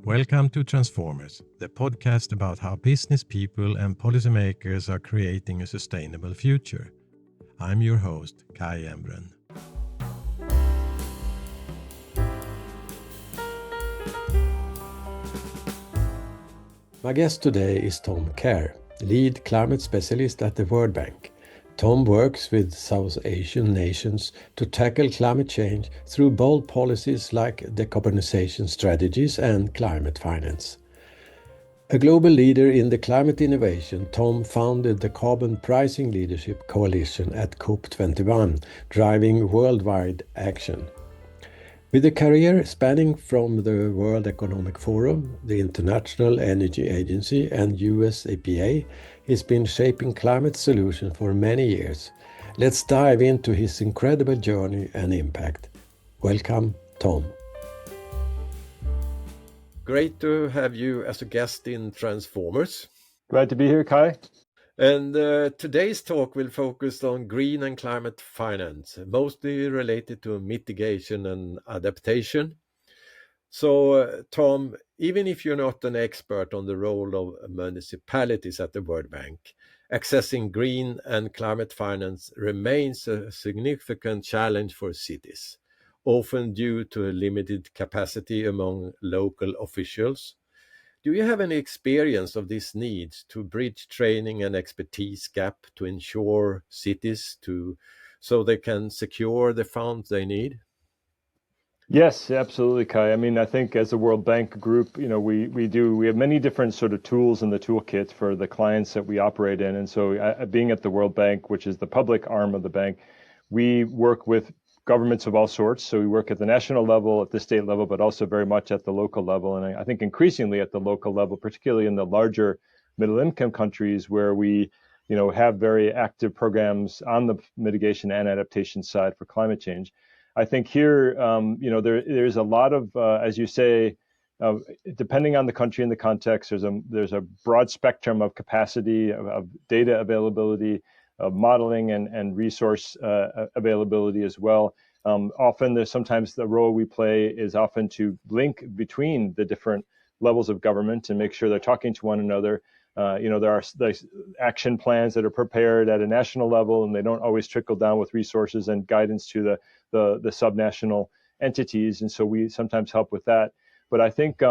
Welcome to Transformers, the podcast about how business people and policymakers are creating a sustainable future. I'm your host, Kai Embren. My guest today is Tom Kerr, lead climate specialist at the World Bank. Tom works with South Asian nations to tackle climate change through bold policies like decarbonization strategies and climate finance. A global leader in the climate innovation, Tom founded the Carbon Pricing Leadership Coalition at COP21, driving worldwide action. With a career spanning from the World Economic Forum, the International Energy Agency, and US EPA, he's been shaping climate solutions for many years. Let's dive into his incredible journey and impact. Welcome, Tom. Great to have you as a guest in Transformers. Glad to be here, Kai. And today's talk will focus on green and climate finance, mostly related to mitigation and adaptation. So, Tom, even if you're not an expert on the role of municipalities at the World Bank, accessing green and climate finance remains a significant challenge for cities, often due to a limited capacity among local officials. Do you have any experience of this need to bridge training and expertise gap to ensure cities so they can secure the funds they need? Yes, absolutely, Kai. I mean, I think as a World Bank group, we have many different sort of tools in the toolkit for the clients that we operate in. And so being at the World Bank, which is the public arm of the bank, we work with governments of all sorts. So we work at the national level, at the state level, but also very much at the local level. And I think increasingly at the local level, particularly in the larger middle income countries where we, have very active programs on the mitigation and adaptation side for climate change. I think here, there's a lot of, as you say, depending on the country and the context, there's a broad spectrum of capacity, of data availability, of modeling and resource availability as well. Often sometimes the role we play is often to link between the different levels of government and make sure they're talking to one another. There are action plans that are prepared at a national level, and they don't always trickle down with resources and guidance to the subnational entities. And so we sometimes help with that. But I think,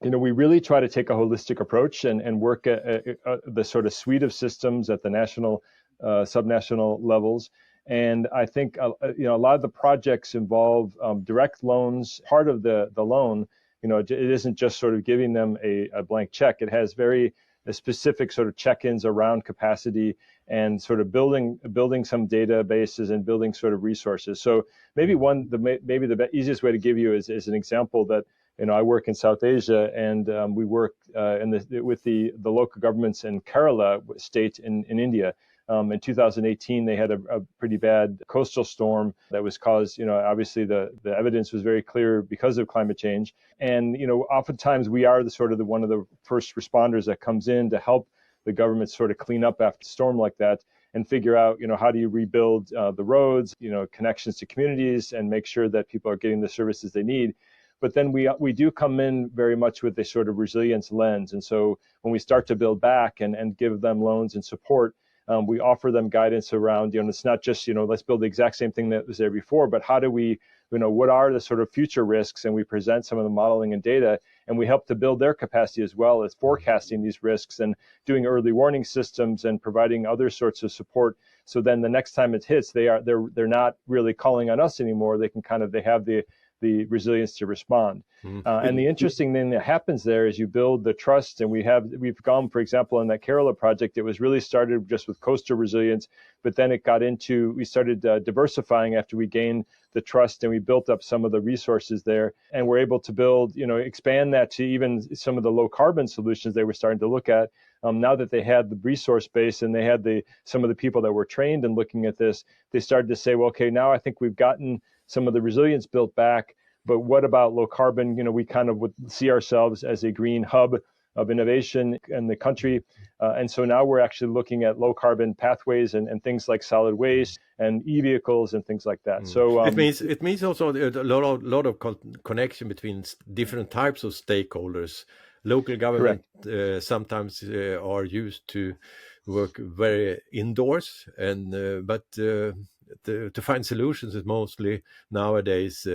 we really try to take a holistic approach and work at the sort of suite of systems at the national, subnational levels. And I think, a lot of the projects involve direct loans. Part of the loan, it isn't just sort of giving them a blank check. It has very specific sort of check-ins around capacity and sort of building some databases and building sort of resources. So maybe the easiest way to give you is an example that, I work in South Asia, and we work with the local governments in Kerala state in India. In 2018, they had a pretty bad coastal storm that was caused, obviously the evidence was very clear because of climate change. And, oftentimes we are one of the first responders that comes in to help the government sort of clean up after a storm like that and figure out, how do you rebuild the roads, connections to communities and make sure that people are getting the services they need. But then we do come in very much with a sort of resilience lens. And so when we start to build back and give them loans and support, we offer them guidance around, it's not just, let's build the exact same thing that was there before, but how do we, what are the sort of future risks? And we present some of the modeling and data, and we help to build their capacity as well as forecasting these risks and doing early warning systems and providing other sorts of support. So then the next time it hits, they're not really calling on us anymore. They have the resilience to respond. And the interesting thing that happens there is you build the trust, and we've gone, for example, in that Kerala project, it was really started just with coastal resilience, but then we started diversifying after we gained the trust, and we built up some of the resources there, and we're able to build, expand that to even some of the low carbon solutions they were starting to look at. Now that they had the resource base and they had some of the people that were trained in looking at this, they started to say, well, okay, now I think we've gotten some of the resilience built back, but what about low carbon? We kind of would see ourselves as a green hub of innovation in the country. And so now we're actually looking at low carbon pathways and things like solid waste and e-vehicles and things like that. So it means also a lot of connection between different types of stakeholders. Local government sometimes are used to work very indoors, and but to find solutions is mostly nowadays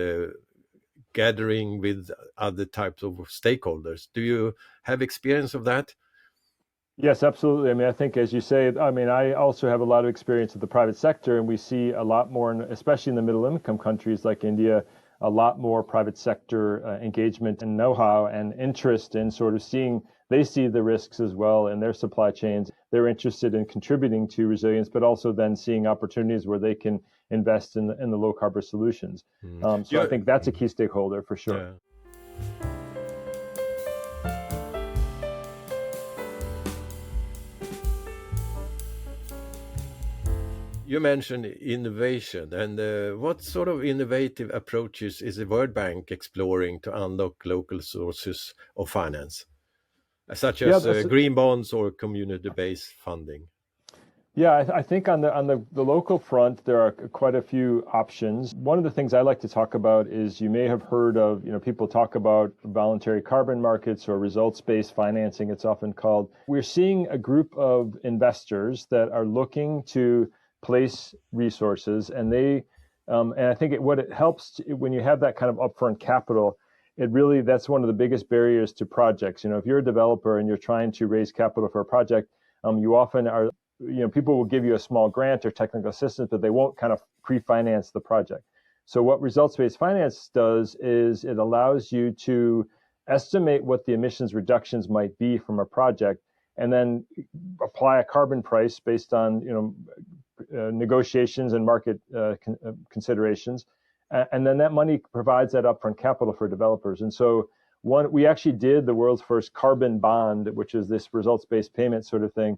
gathering with other types of stakeholders. Do you have experience of that? Yes, absolutely. I mean, I think, as you say, I mean, I also have a lot of experience with the private sector, and we see a lot more, especially in the middle income countries like India, a lot more private sector engagement and know-how and interest in sort of seeing, they see the risks as well in their supply chains. They're interested in contributing to resilience, but also then seeing opportunities where they can invest in the low carbon solutions. So I think that's a key stakeholder for sure. Yeah. You mentioned innovation, and what sort of innovative approaches is the World Bank exploring to unlock local sources of finance, such as green bonds or community-based funding? Yeah, I think on the local front, there are quite a few options. One of the things I like to talk about is, you may have heard of, people talk about voluntary carbon markets or results-based financing, it's often called. We're seeing a group of investors that are looking to place resources, and I think what it helps when you have that kind of upfront capital, that's one of the biggest barriers to projects. If you're a developer and you're trying to raise capital for a project, you often are, people will give you a small grant or technical assistance, but they won't kind of pre-finance the project. So what results-based finance does is it allows you to estimate what the emissions reductions might be from a project, and then apply a carbon price based on negotiations and market considerations, and then that money provides that upfront capital for developers. And so we actually did the world's first carbon bond, which is this results-based payment sort of thing,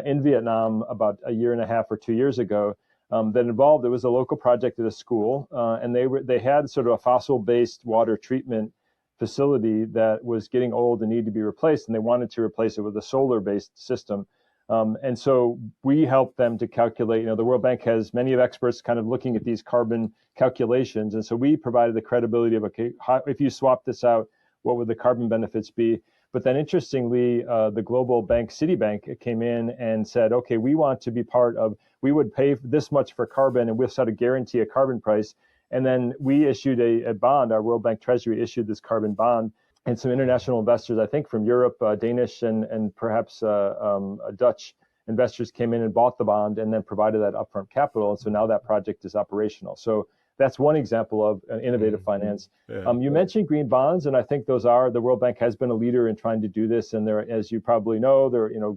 in Vietnam about a year and a half or 2 years ago. That involved, it was a local project at a school, and they had sort of a fossil-based water treatment facility that was getting old and needed to be replaced, and they wanted to replace it with a solar-based system. And so we helped them to calculate, the World Bank has many of experts kind of looking at these carbon calculations. And so we provided the credibility of, okay, if you swap this out, what would the carbon benefits be? But then interestingly, the global bank, Citibank, came in and said, okay, we want to be part of, we would pay this much for carbon, and we'll sort of guarantee a carbon price. And then we issued a bond, our World Bank Treasury issued this carbon bond. And some international investors, I think from Europe, Danish and perhaps Dutch investors came in and bought the bond and then provided that upfront capital. And so now that project is operational. So that's one example of innovative finance. Yeah. You mentioned green bonds, and I think the World Bank has been a leader in trying to do this. And there, as you probably know,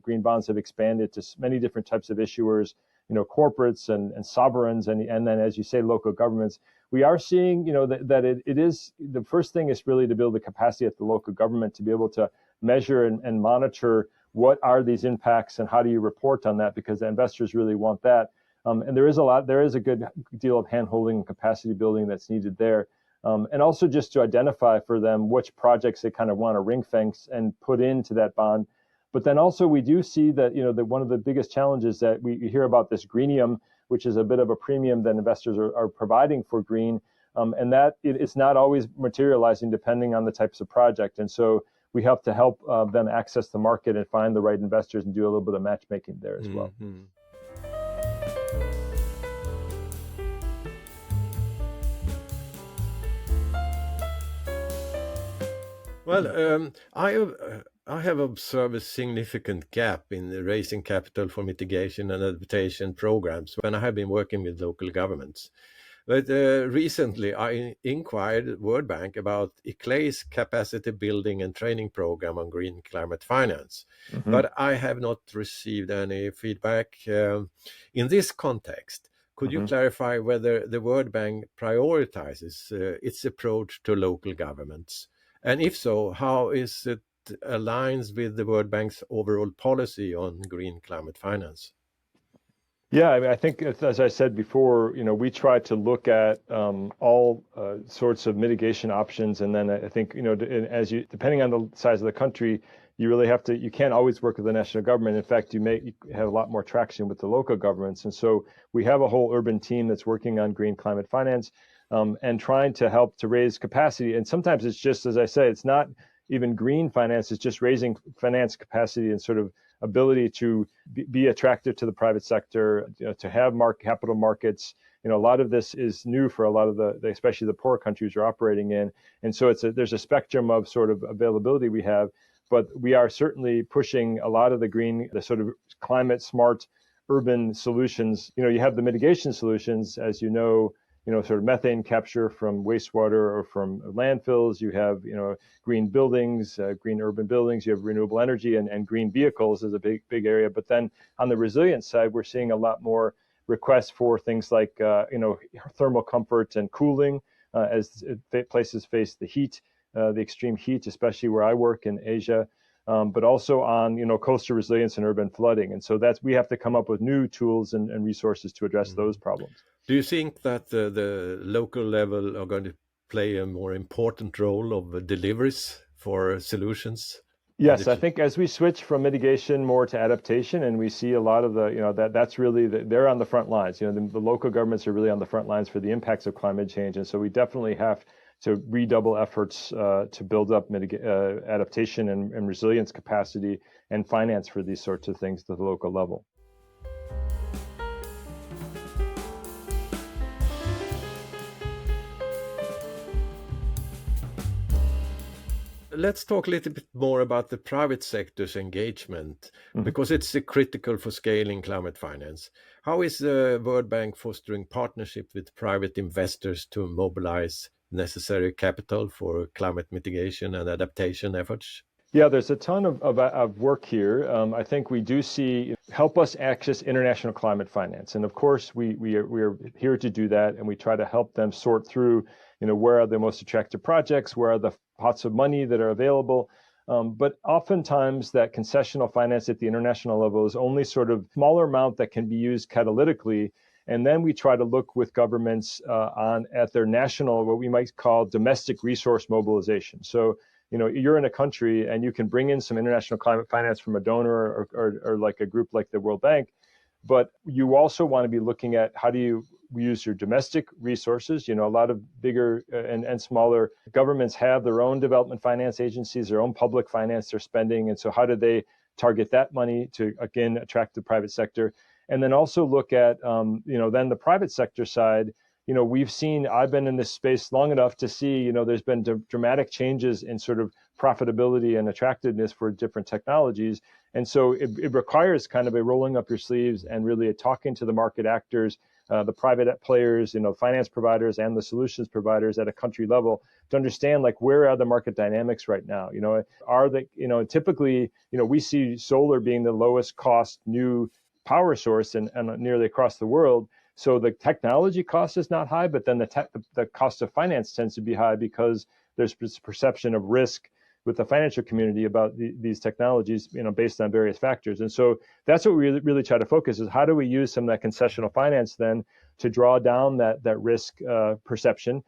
green bonds have expanded to many different types of issuers, corporates and sovereigns, and then, as you say, local governments. We are seeing, that it is, the first thing is really to build the capacity at the local government to be able to measure and monitor what are these impacts and how do you report on that, because the investors really want that. And there is a good deal of hand-holding and capacity building that's needed there. And also just to identify for them which projects they kind of want to ring fence and put into that bond. But then also we do see that, that one of the biggest challenges that we hear about, this greenium, which is a bit of a premium that investors are providing for green, and that it's not always materializing depending on the types of project. And so we have to help them access the market and find the right investors and do a little bit of matchmaking there as well. Mm-hmm. Well, I have observed a significant gap in raising capital for mitigation and adaptation programs when I have been working with local governments. But recently I inquired World Bank about ICLEI's capacity building and training program on green climate finance, but I have not received any feedback. In this context, could you clarify whether the World Bank prioritizes its approach to local governments? And if so, how is it aligns with the World Bank's overall policy on green climate finance? Yeah, I mean, I think, as I said before, we try to look at all sorts of mitigation options. And then I think, as you, depending on the size of the country, you can't always work with the national government. In fact, you have a lot more traction with the local governments. And so we have a whole urban team that's working on green climate finance and trying to help to raise capacity. And sometimes it's just, as I say, it's not even green finance, it's just raising finance capacity and sort of ability to be attractive to the private sector, to have capital markets. A lot of this is new for a lot of especially the poor countries you're operating in. And so there's a spectrum of sort of availability we have, but we are certainly pushing a lot of the sort of climate smart urban solutions. You have the mitigation solutions, as sort of methane capture from wastewater or from landfills. You have, green buildings, green urban buildings. You have renewable energy and green vehicles is a big area. But then on the resilience side, we're seeing a lot more requests for things like, thermal comfort and cooling as places face the heat, the extreme heat, especially where I work in Asia. But also on, coastal resilience and urban flooding. And so we have to come up with new tools and resources to address those problems. Do you think that the local level are going to play a more important role of deliveries for solutions? Yes, I think as we switch from mitigation more to adaptation, and we see a lot of that's really they're on the front lines. The local governments are really on the front lines for the impacts of climate change, and so we definitely have to redouble efforts to build up adaptation and resilience capacity and finance for these sorts of things to the local level. Let's talk a little bit more about the private sector's engagement, because it's critical for scaling climate finance. How is the World Bank fostering partnership with private investors to mobilize necessary capital for climate mitigation and adaptation efforts? Yeah, there's a ton of work here. I think we do see help us access international climate finance. And of course, we are here to do that, and we try to help them sort through, where are the most attractive projects, where are the pots of money that are available. But oftentimes that concessional finance at the international level is only sort of smaller amount that can be used catalytically. And then we try to look with governments at their national, what we might call domestic resource mobilization. So, you're in a country and you can bring in some international climate finance from a donor or like a group like the World Bank, but you also want to be looking at how do you use your domestic resources. A lot of bigger and smaller governments have their own development finance agencies, their own public finance they're spending. And so how do they target that money to, again, attract the private sector? And then also look at, then the private sector side. I've been in this space long enough to see, there's been dramatic changes in sort of profitability and attractiveness for different technologies. And so it requires kind of a rolling up your sleeves and really talking to the market actors, the private players, finance providers and the solutions providers at a country level to understand where are the market dynamics right now? Typically, we see solar being the lowest cost new power source and nearly across the world. So the technology cost is not high, but then the cost of finance tends to be high because there's this perception of risk with the financial community about these technologies, based on various factors. And so that's what we really try to focus is how do we use some of that concessional finance then to draw down that risk perception.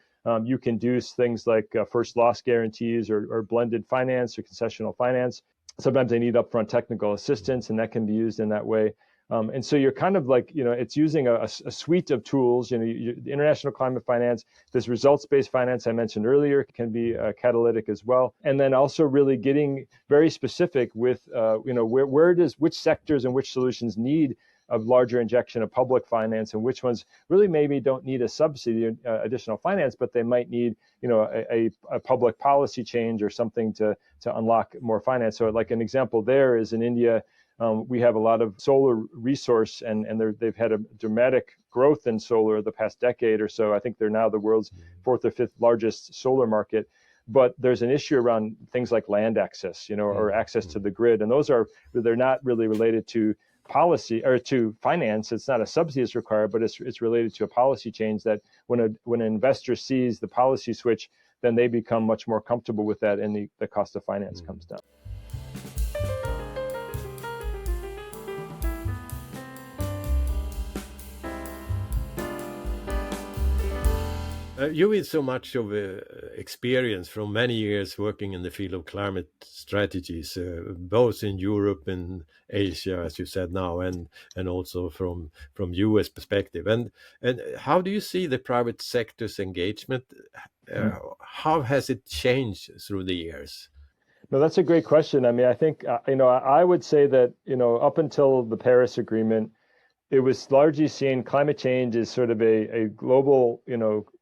You can do things like first loss guarantees or blended finance or concessional finance. Sometimes they need upfront technical assistance, and that can be used in that way. And so you're kind of it's using a suite of tools, the international climate finance, this results-based finance I mentioned earlier can be catalytic as well. And then also really getting very specific with, which sectors and which solutions need a larger injection of public finance and which ones really maybe don't need a subsidy, additional finance, but they might need, a public policy change or something to unlock more finance. So like an example there is in India, we have a lot of solar resource and they've had a dramatic growth in solar the past decade or so. I think they're now the world's fourth or fifth largest solar market. But there's an issue around things like land access, or access to the grid. And they're not really related to policy or to finance. It's not a subsidy that's required, but it's related to a policy change that when an investor sees the policy switch, then they become much more comfortable with that and the cost of finance comes down. You with so much of experience from many years working in the field of climate strategies, both in Europe and Asia, as you said now, and also from U.S. perspective. And how do you see the private sector's engagement? How has it changed through the years? No, that's a great question. I mean, I think, I would say that, up until the Paris Agreement, it was largely seen climate change is sort of a global,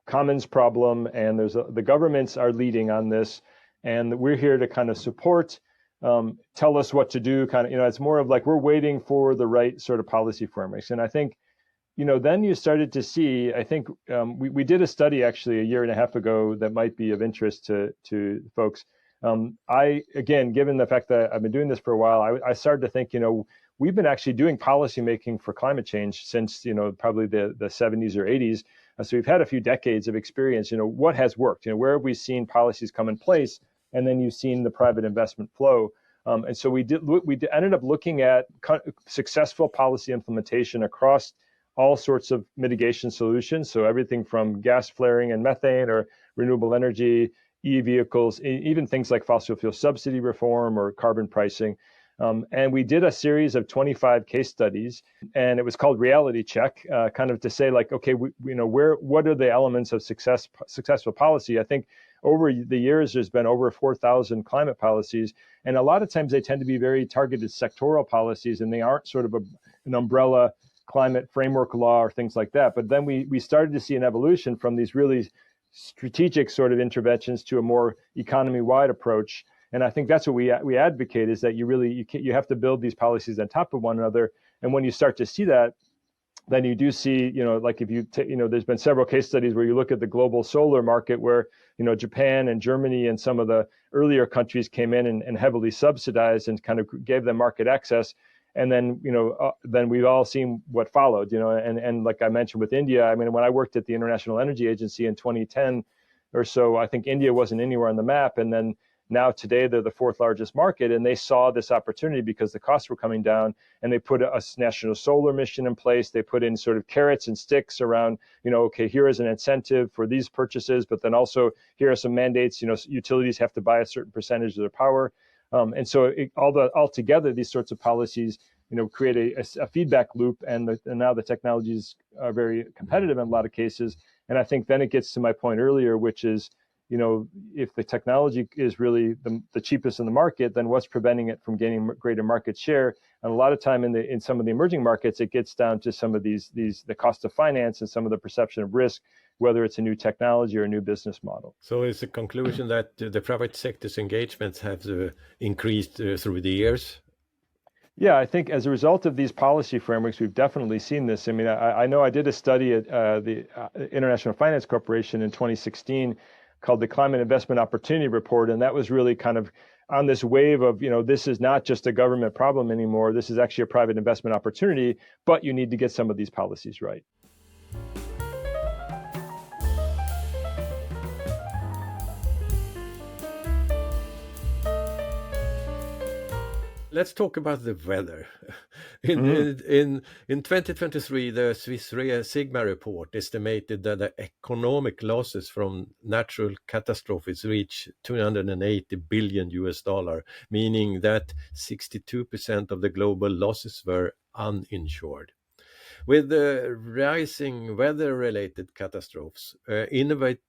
commons problem, and the governments are leading on this, and we're here to kind of support, tell us what to do, kind of, it's more of like we're waiting for the right sort of policy frameworks. And I think, then you started to see, I think we did a study actually a year and a half ago that might be of interest to folks. Again, given the fact that I've been doing this for a while, I started to think, we've been actually doing policy making for climate change since, probably the 70s or 80s. So we've had a few decades of experience. What has worked? Where have we seen policies come in place? And then you've seen the private investment flow. And so we ended up looking at successful policy implementation across all sorts of mitigation solutions. So everything from gas flaring and methane or renewable energy, e-vehicles, even things like fossil fuel subsidy reform or carbon pricing. And we did a series of 25 case studies, and it was called Reality Check, kind of to say like, okay, what are the elements of successful policy? I think over the years, there's been over 4,000 climate policies, and a lot of times they tend to be very targeted sectoral policies, and they aren't sort of an umbrella climate framework law or things like that. But then we started to see an evolution from these really strategic sort of interventions to a more economy-wide approach. And I think that's what we advocate, is that you have to build these policies on top of one another. And when you start to see that, then you do see, like if you there's been several case studies where you look at the global solar market where, Japan and Germany and some of the earlier countries came in and heavily subsidized and kind of gave them market access. And then, then we've all seen what followed, and like I mentioned with India, I mean, when I worked at the International Energy Agency in 2010 or so, I think India wasn't anywhere on the map. And then now today they're the fourth largest market, and they saw this opportunity because the costs were coming down, and they put a national solar mission in place. They put in sort of carrots and sticks around, okay, here is an incentive for these purchases, but then also here are some mandates, utilities have to buy a certain percentage of their power. And so altogether, these sorts of policies, create a feedback loop, and now the technologies are very competitive in a lot of cases. And I think then it gets to my point earlier, which is, if the technology is really the cheapest in the market, then what's preventing it from gaining greater market share? And a lot of time in some of the emerging markets, it gets down to some of the cost of finance and some of the perception of risk, whether it's a new technology or a new business model. So is the conclusion that the private sector's engagements have increased through the years? Yeah, I think as a result of these policy frameworks, we've definitely seen this. I mean, I know I did a study at the International Finance Corporation in 2016 called the Climate Investment Opportunity Report, and that was really kind of on this wave of, this is not just a government problem anymore. This is actually a private investment opportunity, but you need to get some of these policies right. Let's talk about the weather. In 2023, the Swiss Sigma report estimated that the economic losses from natural catastrophes reach $280 billion, meaning that 62% of the global losses were uninsured. With the rising weather-related catastrophes, innovative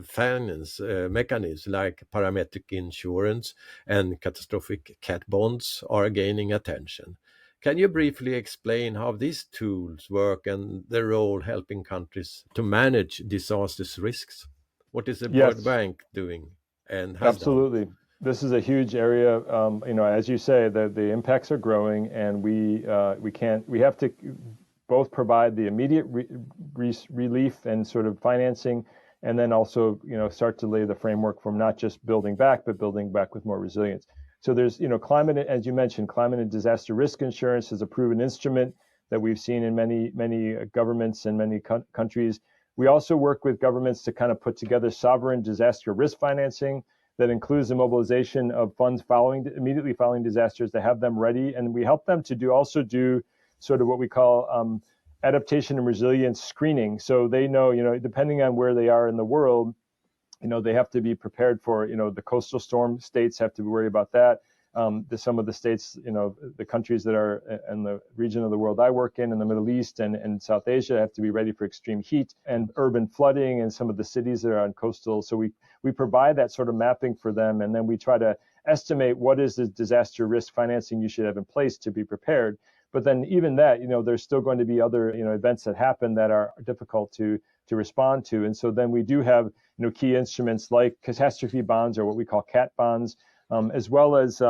finance mechanisms like parametric insurance and catastrophic cat bonds are gaining attention. Can you briefly explain how these tools work and their role helping countries to manage disasters risks? What is the World Bank doing and has Absolutely. done? This is a huge area. As you say, the impacts are growing, and we have to both provide the immediate relief and sort of financing, and then also, start to lay the framework from not just building back, but building back with more resilience. So there's, climate, as you mentioned, climate and disaster risk insurance is a proven instrument that we've seen in many governments and many countries. We also work with governments to kind of put together sovereign disaster risk financing that includes the mobilization of funds immediately following disasters to have them ready. And we help them to also do sort of what we call adaptation and resilience screening. So they know, depending on where they are in the world, they have to be prepared for, the coastal storm states have to worry about that. Some of the states, the countries that are in the region of the world I work in the Middle East and South Asia, have to be ready for extreme heat and urban flooding, and some of the cities that are on coastal. So we provide that sort of mapping for them, and then we try to estimate what is the disaster risk financing you should have in place to be prepared. But then even that, there's still going to be other, events that happen that are difficult to respond to. And so then we do have, key instruments like catastrophe bonds, or what we call CAT bonds, as well as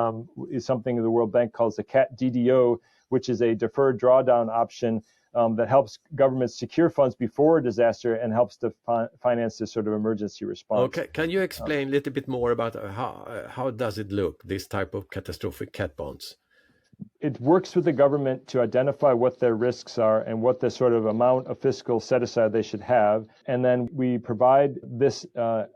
is something the World Bank calls the CAT DDO, which is a deferred drawdown option that helps governments secure funds before a disaster and helps to finance this sort of emergency response. Okay, can you explain a little bit more about how does it look, this type of catastrophic CAT bonds? It works with the government to identify what their risks are and what the sort of amount of fiscal set aside they should have. And then we provide this a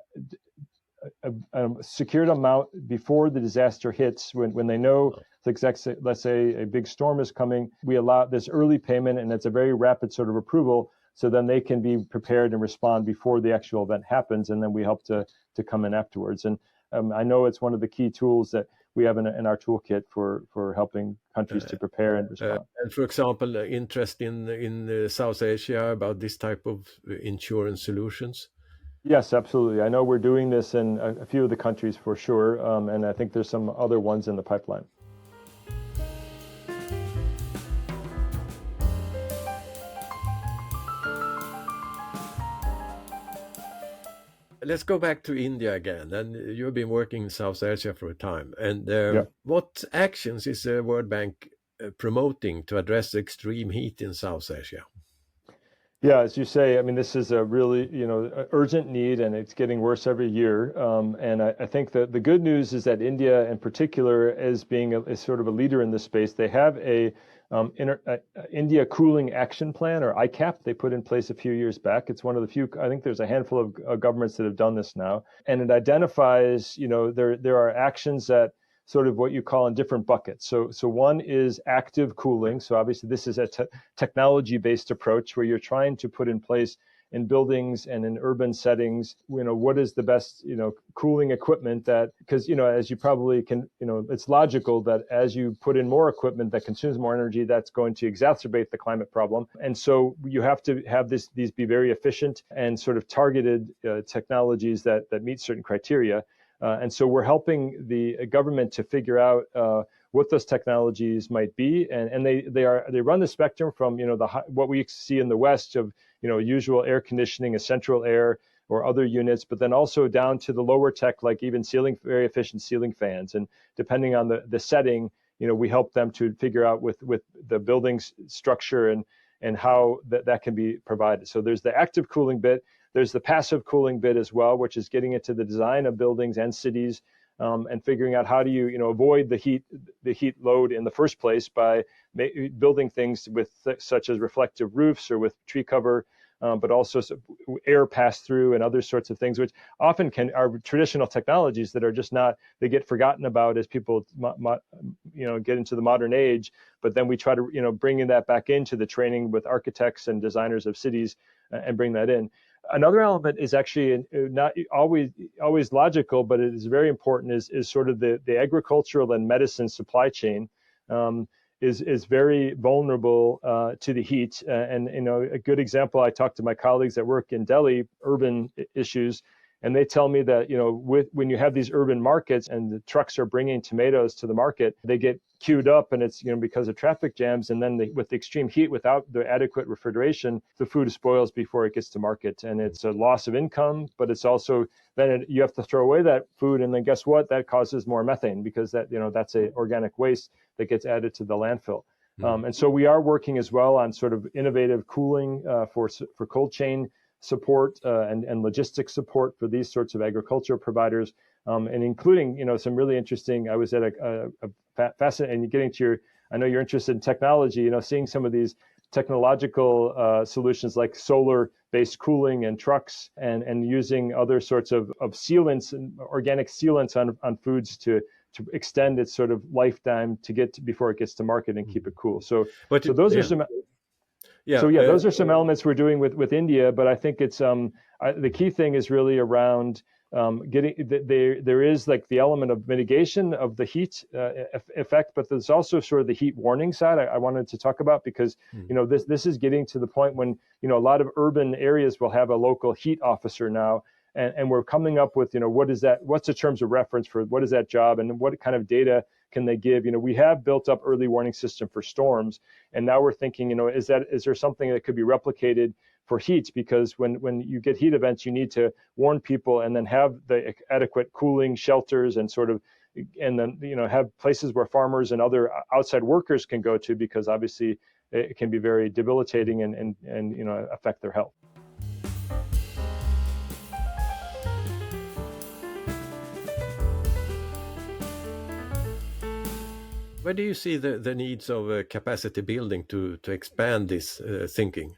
secured amount before the disaster hits. When they know, let's say a big storm is coming, we allow this early payment, and it's a very rapid sort of approval. So then they can be prepared and respond before the actual event happens, and then we help to come in afterwards. And I know it's one of the key tools that we have in our toolkit for helping countries to prepare and respond. And for example, interest in South Asia about this type of insurance solutions? Yes, absolutely. I know we're doing this in a few of the countries for sure, and I think there's some other ones in the pipeline. Let's go back to India again. And you've been working in South Asia for a time. And what actions is the World Bank promoting to address extreme heat in South Asia? Yeah, as you say, I mean, this is a really, urgent need, and it's getting worse every year. And I think that the good news is that India, in particular, is is sort of a leader in this space. They have a India Cooling Action Plan, or ICAP, they put in place a few years back. It's one of the few, I think there's a handful of governments that have done this now. And it identifies, there are actions that sort of what you call in different buckets. So one is active cooling. So obviously this is a technology-based approach where you're trying to put in place in buildings and in urban settings, what is the best, cooling equipment that, because, as you probably can, it's logical that as you put in more equipment that consumes more energy, that's going to exacerbate the climate problem. And so you have to have these be very efficient and sort of targeted technologies that meet certain criteria. And so we're helping the government to figure out what those technologies might be, and they run the spectrum from what we see in the West of usual air conditioning, a central air or other units, but then also down to the lower tech, like even very efficient ceiling fans. And depending on the setting, we help them to figure out with the building's structure and how that can be provided. So there's the active cooling bit. There's the passive cooling bit as well, which is getting into the design of buildings and cities, and figuring out how do you avoid the heat load in the first place by building things with such as reflective roofs or with tree cover, but also air pass through and other sorts of things, which often are traditional technologies that are just not, they get forgotten about as people get into the modern age. But then we try to bringing that back into the training with architects and designers of cities and bring that in. Another element is actually not always logical, but it is very important, is sort of the agricultural and medicine supply chain is very vulnerable to the heat. And a good example, I talked to my colleagues that work in Delhi, urban issues, and they tell me that when you have these urban markets and the trucks are bringing tomatoes to the market, they get queued up, and it's because of traffic jams, and then with the extreme heat, without the adequate refrigeration, the food spoils before it gets to market, and it's a loss of income. But it's also then you have to throw away that food, and then guess what? That causes more methane, because that's a organic waste that gets added to the landfill. And so we are working as well on sort of innovative cooling for cold chain support and logistics support for these sorts of agriculture providers, and including some really interesting. I was at a fascinating, and getting to I know you're interested in technology. Seeing some of these technological solutions like solar-based cooling and trucks, and using other sorts of sealants and organic sealants on foods to extend its sort of lifetime before it gets to market and keep it cool. So those are some. Yeah. So yeah, those are some elements we're doing with India, but I think it's the key thing is really around there is like the element of mitigation of the heat effect, but there's also sort of the heat warning side I wanted to talk about, because this is getting to the point when a lot of urban areas will have a local heat officer now, and we're coming up with what's the terms of reference for what is that job, and what kind of data can they give. We have built up early warning system for storms, and now we're thinking, is there something that could be replicated for heat? Because when you get heat events, you need to warn people and then have the adequate cooling shelters and and then have places where farmers and other outside workers can go to, because obviously it can be very debilitating and affect their health. Where do you see the needs of capacity building to expand this thinking?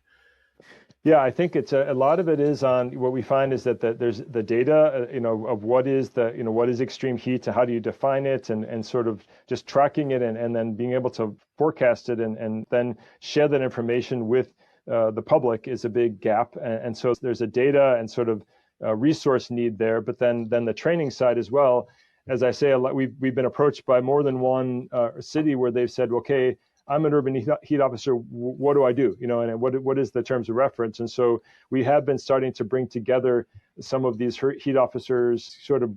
Yeah, I think it's a lot of it is on what we find is that there's the data, of what is what is extreme heat, and how do you define it, and sort of just tracking it, and then being able to forecast it, and then share that information with the public is a big gap. And so there's a data and sort of resource need there, but then the training side as well. As I say, we've been approached by more than one city where they've said, okay, I'm an urban heat officer. What do I do? And what is the terms of reference? And so we have been starting to bring together some of these heat officers, sort of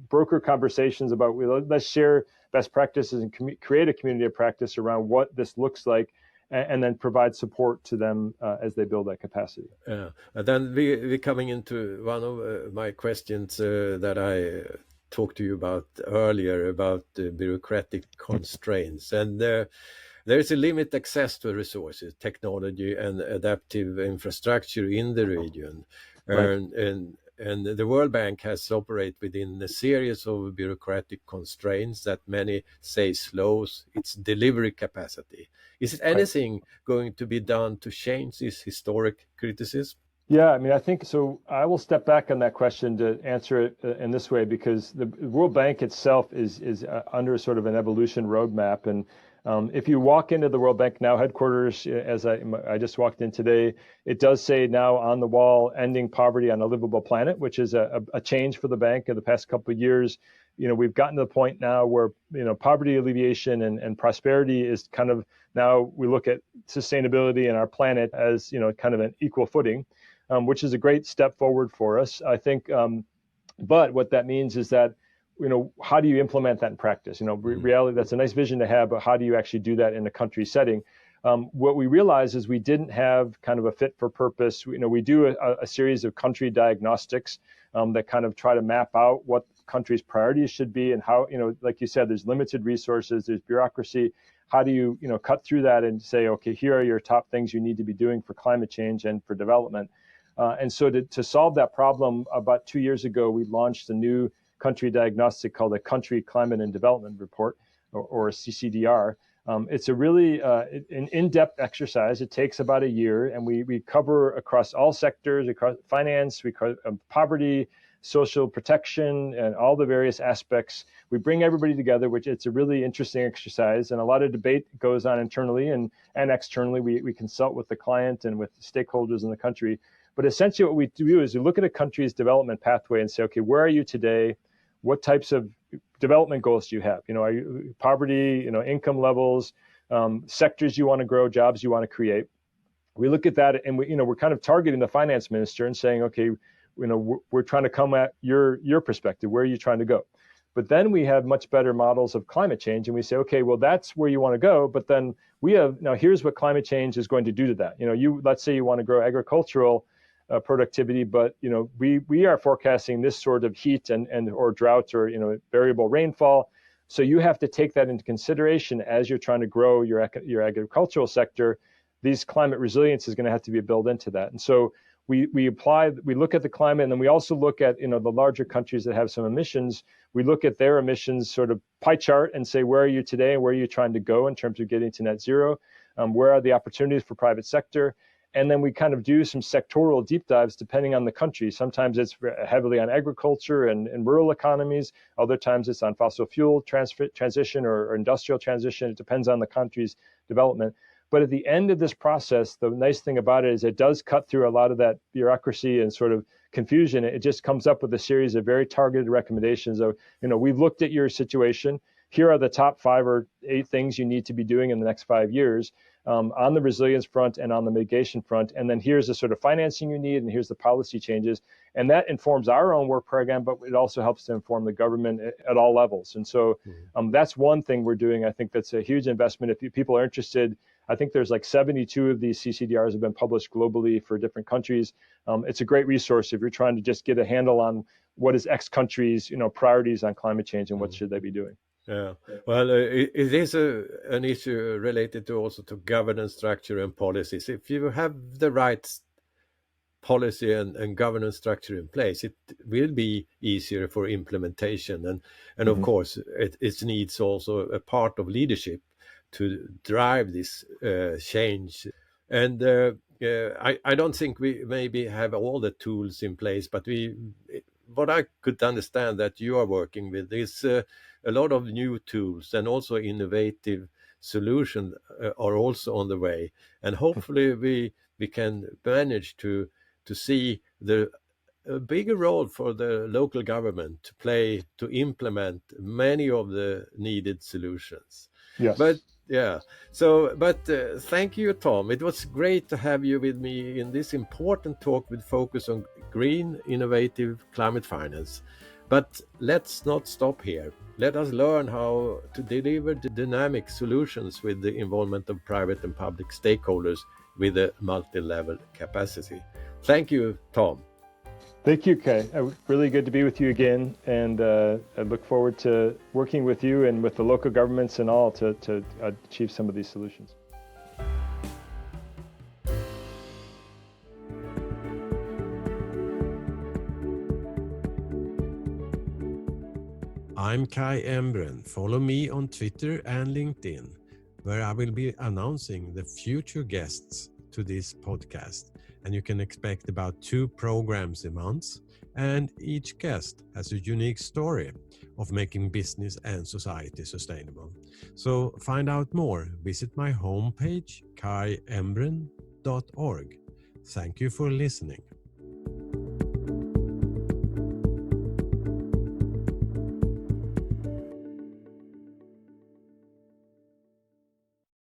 broker conversations about, let's share best practices and create a community of practice around what this looks like, and then provide support to them as they build that capacity. Yeah. And then we're coming into one of my questions that I talked to you about earlier, about bureaucratic constraints. And there is a limited access to resources, technology, and adaptive infrastructure in the region. Right. And the World Bank has operated within a series of bureaucratic constraints that many say slows its delivery capacity. Is it anything going to be done to change this historic criticism? Yeah, I mean, I think so. I will step back on that question to answer it in this way, because the World Bank itself is under sort of an evolution roadmap. And if you walk into the World Bank now headquarters, as I just walked in today, it does say now on the wall, "Ending poverty on a livable planet," which is a change for the bank in the past couple of years. We've gotten to the point now where poverty alleviation and prosperity is kind of, now we look at sustainability and our planet as kind of an equal footing. Which is a great step forward for us, I think. But what that means is that, how do you implement that in practice? Reality, that's a nice vision to have, but how do you actually do that in a country setting? What we realized is we didn't have kind of a fit for purpose. We do a series of country diagnostics that kind of try to map out what countries' priorities should be, and how, like you said, there's limited resources, there's bureaucracy. How do you, cut through that and say, okay, here are your top things you need to be doing for climate change and for development? And so to solve that problem, about 2 years ago, we launched a new country diagnostic called a Country Climate and Development Report, or a CCDR. It's a really an in-depth exercise. It takes about a year, and we cover across all sectors, across finance, we cover poverty, social protection, and all the various aspects. We bring everybody together, which it's a really interesting exercise, and a lot of debate goes on internally and externally. We consult with the client and with stakeholders in the country. But essentially what we do is we look at a country's development pathway and say, okay, where are you today? What types of development goals do you have? Are you poverty, income levels, sectors you want to grow, jobs you want to create? We look at that, and we're kind of targeting the finance minister and saying, okay, we're trying to come at your perspective. Where are you trying to go? But then we have much better models of climate change, and we say, okay, well, that's where you want to go. But then here's what climate change is going to do to that. Let's say you want to grow agricultural productivity, but we are forecasting this sort of heat and or drought, or variable rainfall. So you have to take that into consideration as you're trying to grow your agricultural sector. These climate resilience is going to have to be built into that. And so we look at the climate, and then we also look at the larger countries that have some emissions. We look at their emissions sort of pie chart and say, where are you today and where are you trying to go in terms of getting to net zero? Where are the opportunities for private sector? And then we kind of do some sectoral deep dives depending on the country. Sometimes it's heavily on agriculture and rural economies. Other times it's on fossil fuel transition or industrial transition. It depends on the country's development. But at the end of this process, the nice thing about it is it does cut through a lot of that bureaucracy and sort of confusion. It just comes up with a series of very targeted recommendations of, we've looked at your situation. Here are the top 5 or 8 things you need to be doing in the next 5 years on the resilience front and on the mitigation front. And then here's the sort of financing you need, and here's the policy changes. And that informs our own work program, but it also helps to inform the government at all levels. And so that's one thing we're doing. I think that's a huge investment. If people are interested, I think there's like 72 of these CCDRs have been published globally for different countries. It's a great resource if you're trying to just get a handle on what is X countries' priorities on climate change and what should they be doing. Yeah, well, it is an issue related to also to governance structure and policies. If you have the right policy and governance structure in place, it will be easier for implementation. And of course, it needs also a part of leadership to drive this change. And I don't think we maybe have all the tools in place, but what I could understand that you are working with is a lot of new tools, and also innovative solutions are also on the way. And hopefully we can manage to see a bigger role for the local government to play to implement many of the needed solutions. Yes. But thank you, Tom. It was great to have you with me in this important talk with focus on green, innovative climate finance. But let's not stop here. Let us learn how to deliver the dynamic solutions with the involvement of private and public stakeholders with a multi-level capacity. Thank you, Tom. Thank you, Kai. Really good to be with you again, and I look forward to working with you and with the local governments and all to achieve some of these solutions. I'm Kai Embren. Follow me on Twitter and LinkedIn, where I will be announcing the future guests to this podcast. And you can expect about 2 programs a month, and each guest has a unique story of making business and society sustainable. So find out more, visit my homepage, kaiembren.org. Thank you for listening.